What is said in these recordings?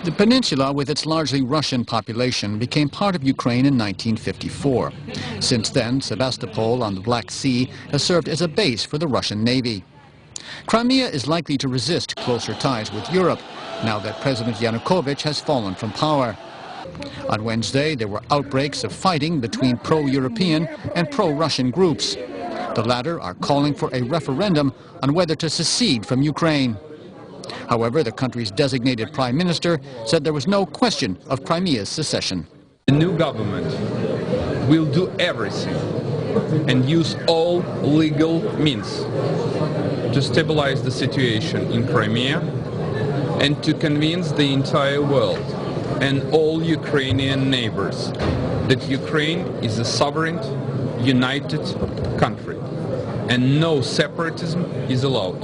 The peninsula, with its largely Russian population, became part of Ukraine in 1954. Since then, Sevastopol on the Black Sea has served as a base for the Russian Navy. Crimea is likely to resist closer ties with Europe, now that President Yanukovych has fallen from power. On Wednesday, there were outbreaks of fighting between pro-European and pro-Russian groups. The latter are calling for a referendum on whether to secede from Ukraine. However, the country's designated prime minister said there was no question of Crimea's secession. The new government will do everything and use all legal means to stabilize the situation in Crimea and to convince the entire world and all Ukrainian neighbors that Ukraine is a sovereign, united country and no separatism is allowed.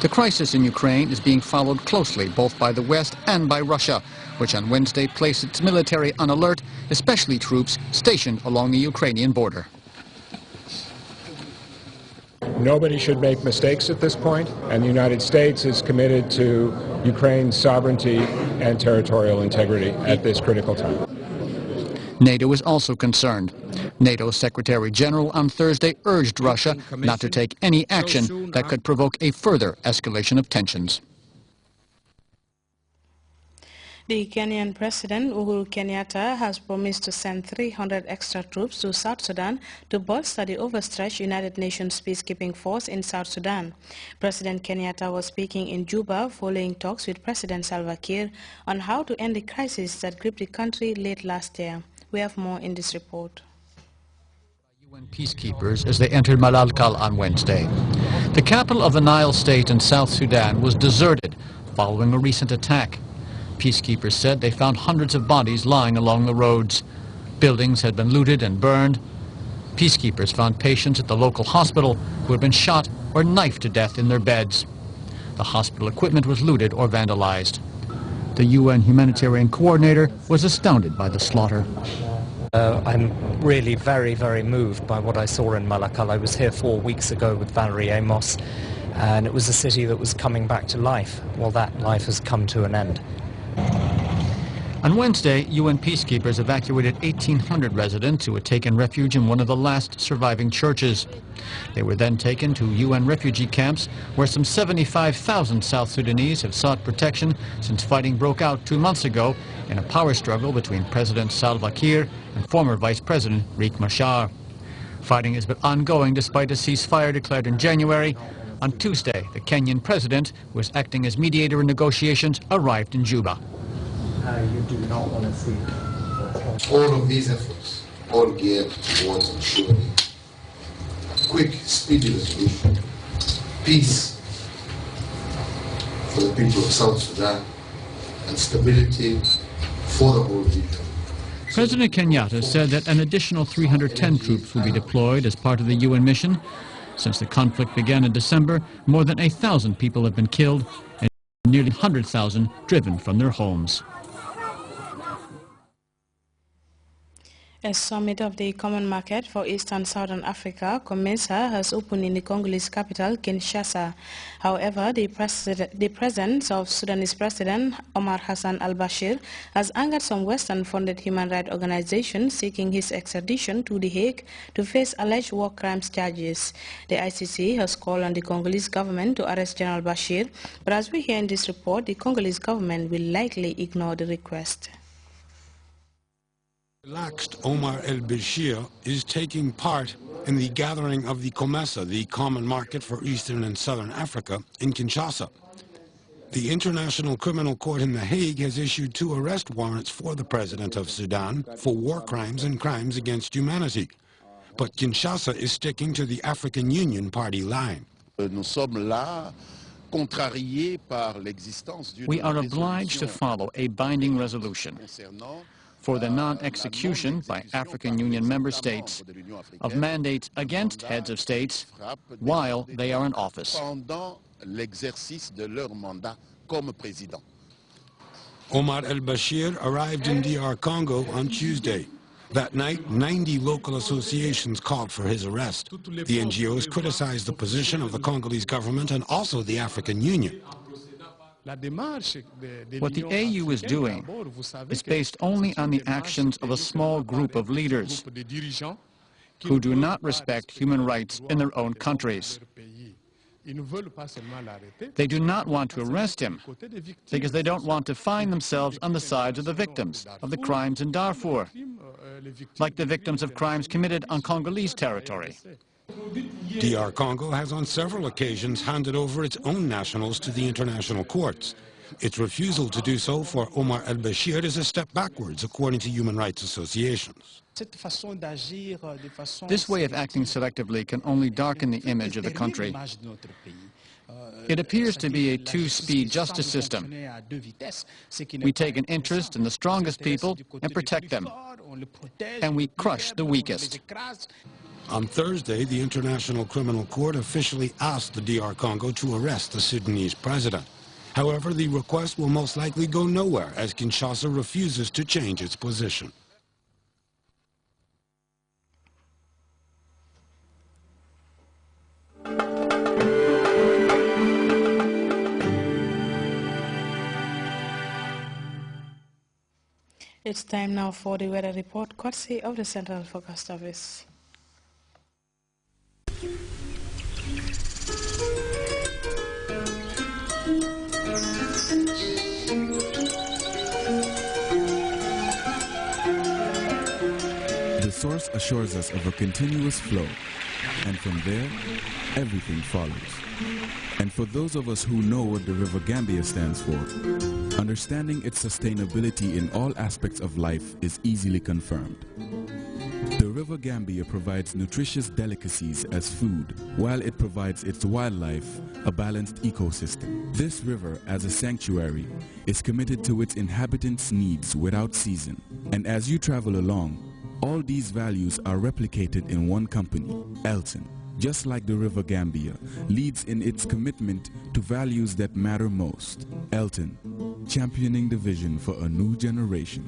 The crisis in Ukraine is being followed closely both by the West and by Russia, which on Wednesday placed its military on alert, especially troops stationed along the Ukrainian border. Nobody should make mistakes at this point, and the United States is committed to Ukraine's sovereignty and territorial integrity at this critical time. NATO is also concerned. NATO Secretary General on Thursday urged Russia not to take any action that could provoke a further escalation of tensions. The Kenyan President Uhuru Kenyatta has promised to send 300 extra troops to South Sudan to bolster the overstretched United Nations peacekeeping force in South Sudan. President Kenyatta was speaking in Juba following talks with President Salva Kiir on how to end the crisis that gripped the country late last year. We have more in this report. UN peacekeepers as they entered Malakal on Wednesday. The capital of the Nile state in South Sudan was deserted following a recent attack. Peacekeepers said they found hundreds of bodies lying along the roads. Buildings had been looted and burned. Peacekeepers found patients at the local hospital who had been shot or knifed to death in their beds. The hospital equipment was looted or vandalized. The UN humanitarian coordinator was astounded by the slaughter. I'm really very, very moved by what I saw in Malakal. I was here 4 weeks ago with Valerie Amos, and it was a city that was coming back to life. Well, that life has come to an end. On Wednesday, UN peacekeepers evacuated 1,800 residents who had taken refuge in one of the last surviving churches. They were then taken to UN refugee camps where some 75,000 South Sudanese have sought protection since fighting broke out 2 months ago in a power struggle between President Salva Kiir and former Vice President Riek Machar. Fighting has been ongoing despite a ceasefire declared in January. On Tuesday, the Kenyan president, who was acting as mediator in negotiations, arrived in Juba. You do not want to see all of these efforts, all geared towards ensuring quick, speedy resolution, peace for the people of South Sudan, and stability for the whole region. President Kenyatta said that an additional 310 troops will be deployed as part of the UN mission. Since the conflict began in December, more than 1,000 people have been killed and nearly 100,000 driven from their homes. A summit of the Common Market for East and Southern Africa, COMESA, has opened in the Congolese capital, Kinshasa. However, the presence of Sudanese President Omar Hassan al-Bashir has angered some Western-funded human rights organizations seeking his extradition to The Hague to face alleged war crimes charges. The ICC has called on the Congolese government to arrest General Bashir, but as we hear in this report, the Congolese government will likely ignore the request. Relaxed Omar el-Bashir is taking part in the gathering of the COMESA, the Common Market for Eastern and Southern Africa, in Kinshasa. The International Criminal Court in The Hague has issued 2 arrest warrants for the President of Sudan for war crimes and crimes against humanity. But Kinshasa is sticking to the African Union party line. We are obliged to follow a binding resolution for the non-execution by African Union member states of mandates against heads of states while they are in office. Omar el-Bashir arrived in DR Congo on Tuesday. That night, 90 local associations called for his arrest. The NGOs criticized the position of the Congolese government and also the African Union. What the AU is doing is based only on the actions of a small group of leaders who do not respect human rights in their own countries. They do not want to arrest him because they don't want to find themselves on the sides of the victims of the crimes in Darfur, like the victims of crimes committed on Congolese territory. DR Congo has on several occasions handed over its own nationals to the international courts. Its refusal to do so for Omar al-Bashir is a step backwards, according to human rights associations. This way of acting selectively can only darken the image of the country. It appears to be a two-speed justice system. We take an interest in the strongest people and protect them, and we crush the weakest. On Thursday, the International Criminal Court officially asked the DR Congo to arrest the Sudanese president. However, the request will most likely go nowhere as Kinshasa refuses to change its position. It's time now for the weather report, courtesy of the Central Forecast Office. The source assures us of a continuous flow, and from there, everything follows. And for those of us who know what the River Gambia stands for, understanding its sustainability in all aspects of life is easily confirmed. The River Gambia provides nutritious delicacies as food, while it provides its wildlife a balanced ecosystem. This river, as a sanctuary, is committed to its inhabitants' needs without season. And as you travel along, all these values are replicated in one company, Elton. Just like the River Gambia, leads in its commitment to values that matter most. Elton, championing the vision for a new generation.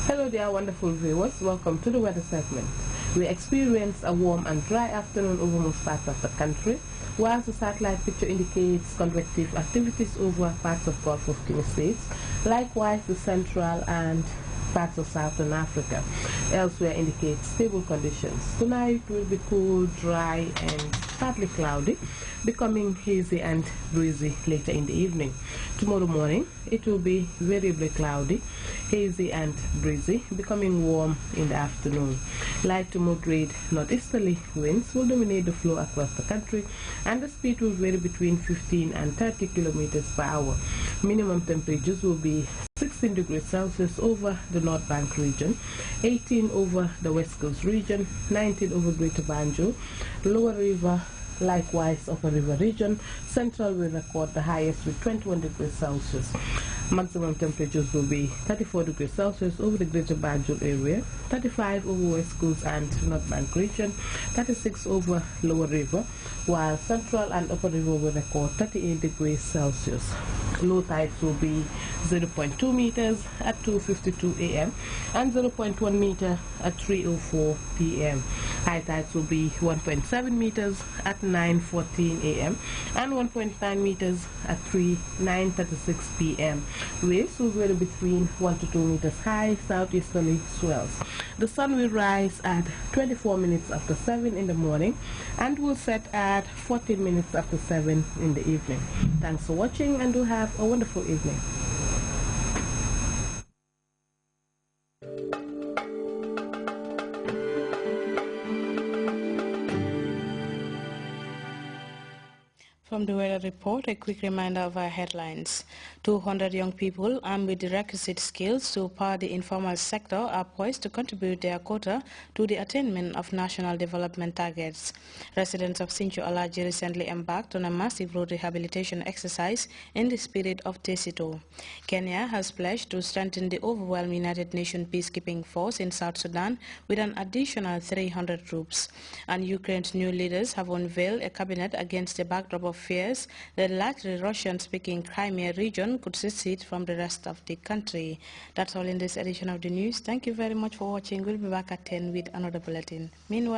Hello there, wonderful viewers. Welcome to the weather segment. We experienced a warm and dry afternoon over most parts of the country, whilst the satellite picture indicates convective activities over parts of Gulf of Guinea states, likewise the central and parts of southern Africa. Elsewhere indicates stable conditions. Tonight will be cool, dry and partly cloudy, becoming hazy and breezy later in the evening. Tomorrow morning it will be variably cloudy, hazy and breezy, becoming warm in the afternoon. Light to moderate northeasterly winds will dominate the flow across the country, and the speed will vary between 15 and 30 kilometers per hour. Minimum temperatures will be 16 degrees Celsius over the North Bank region, 18 over the West Coast region, 19 over Greater Banjul, Lower River, likewise Upper River region. Central will record the highest with 21 degrees Celsius. Maximum temperatures will be 34 degrees Celsius over the Greater Banjul area, 35 over West Coast and North Bank region, 36 over Lower River, while Central and Upper River will record 38 degrees Celsius. Low tides will be 0.2 meters at 2:52 a.m. and 0.1 meter at 3:04 p.m. High tides will be 1.7 meters at 9:14 a.m. and 1.9 meters at 9:36 p.m. Waves will vary between 1 to 2 meters high, southeasterly swells. The sun will rise at 24 minutes after 7 in the morning and will set at 14 minutes after 7 in the evening. Thanks for watching, and do have a wonderful evening. From the weather report, a quick reminder of our headlines. 200 young people armed with the requisite skills to power the informal sector are poised to contribute their quota to the attainment of national development targets. Residents of Sincho Alaji recently embarked on a massive road rehabilitation exercise in the spirit of Tesito. Kenya has pledged to strengthen the overwhelming United Nations peacekeeping force in South Sudan with an additional 300 troops. And Ukraine's new leaders have unveiled a cabinet against the backdrop of fears the largely Russian-speaking Crimea region could secede from the rest of the country. That's all in this edition of the news. Thank you very much for watching. We'll be back at 10 with another bulletin. Meanwhile,